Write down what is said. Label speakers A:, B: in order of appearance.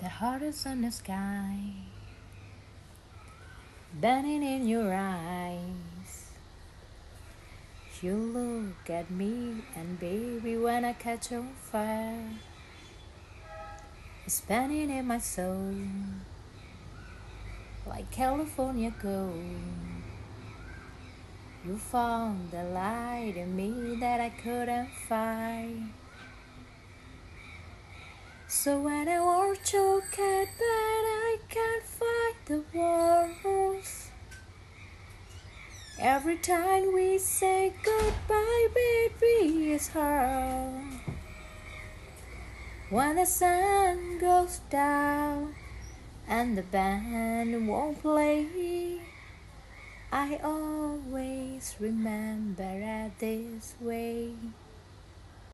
A: The heart is in the sky, burning in your eyes. You look at me, and baby, when I catch on fire, it's burning in my soul, like California gold. You found the light in me that I couldn't find. So when I want your cat, but I can't find the words. Every time we say goodbye, baby, it's hard. When the sun goes down and the band won't play, I always remember it this way.